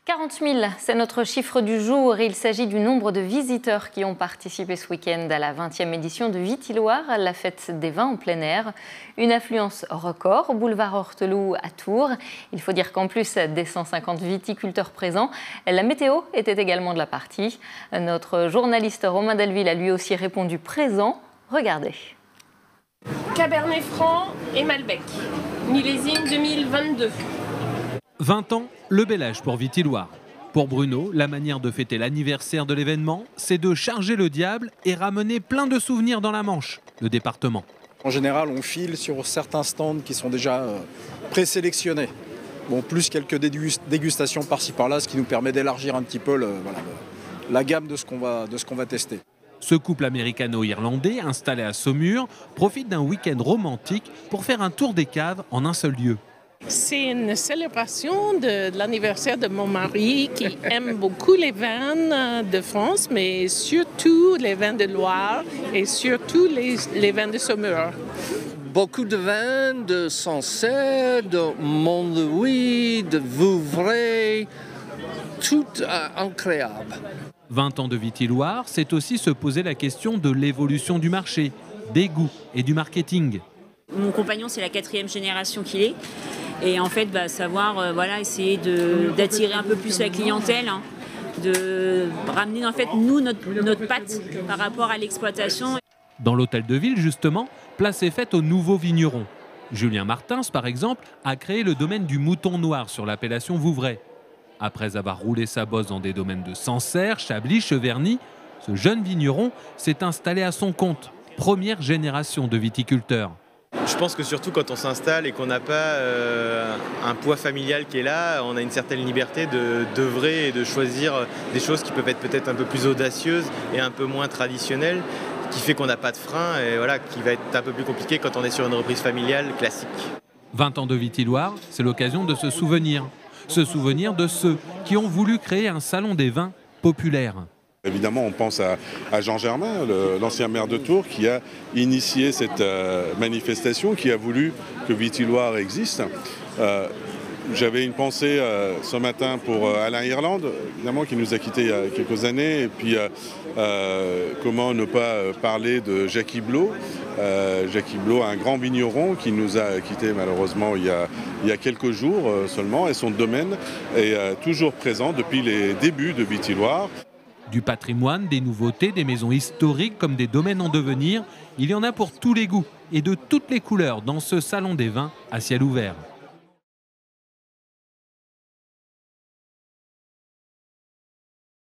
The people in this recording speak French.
40 000, c'est notre chiffre du jour. Il s'agit du nombre de visiteurs qui ont participé ce week-end à la 20e édition de Vitiloire, la fête des vins en plein air. Une affluence record, boulevard Horteloup à Tours. Il faut dire qu'en plus des 150 viticulteurs présents, la météo était également de la partie. Notre journaliste Romain Delville a lui aussi répondu présent. Regardez. Cabernet Franc et Malbec, millésime 2022. 20 ans, le bel âge pour Vitiloire. Pour Bruno, la manière de fêter l'anniversaire de l'événement, c'est de charger le diable et ramener plein de souvenirs dans la Manche, le département. En général, on file sur certains stands qui sont déjà présélectionnés. Bon, plus quelques dégustations par-ci par-là, ce qui nous permet d'élargir un petit peu la gamme de ce qu'on va tester. Ce couple américano-irlandais, installé à Saumur, profite d'un week-end romantique pour faire un tour des caves en un seul lieu. C'est une célébration de l'anniversaire de mon mari qui aime beaucoup les vins de France, mais surtout les vins de Loire et surtout les vins de Saumur. Beaucoup de vins de Sancerre, de Mont-Louis, de Vouvray, tout incroyable. 20 ans de Vitiloire, c'est aussi se poser la question de l'évolution du marché, des goûts et du marketing. Mon compagnon, c'est la 4e génération qu'il est. Et en fait, savoir essayer d'attirer un peu plus la clientèle, de ramener en fait nous notre patte par rapport à l'exploitation. Dans l'hôtel de ville, justement, place est faite aux nouveaux vignerons. Julien Martins, par exemple, a créé le domaine du Mouton Noir sur l'appellation Vouvray. Après avoir roulé sa bosse dans des domaines de Sancerre, Chablis, Cheverny, ce jeune vigneron s'est installé à son compte. Première génération de viticulteurs. Je pense que surtout quand on s'installe et qu'on n'a pas un poids familial qui est là, on a une certaine liberté d'œuvrer et de choisir des choses qui peuvent être peut-être un peu plus audacieuses et un peu moins traditionnelles, qui fait qu'on n'a pas de frein et qui va être un peu plus compliqué quand on est sur une reprise familiale classique. 20 ans de Vitiloire, c'est l'occasion de se souvenir. Se souvenir de ceux qui ont voulu créer un salon des vins populaire. Évidemment, on pense à Jean Germain, l'ancien maire de Tours, qui a initié cette manifestation, qui a voulu que Vitiloire existe. J'avais une pensée ce matin pour Alain Irlande, évidemment, qui nous a quittés il y a quelques années. Et puis, comment ne pas parler de Jacques Iblot. Jacques Iblot, un grand vigneron qui nous a quittés malheureusement il y a quelques jours seulement. Et son domaine est toujours présent depuis les débuts de Vitiloire. Du patrimoine, des nouveautés, des maisons historiques comme des domaines en devenir, il y en a pour tous les goûts et de toutes les couleurs dans ce salon des vins à ciel ouvert.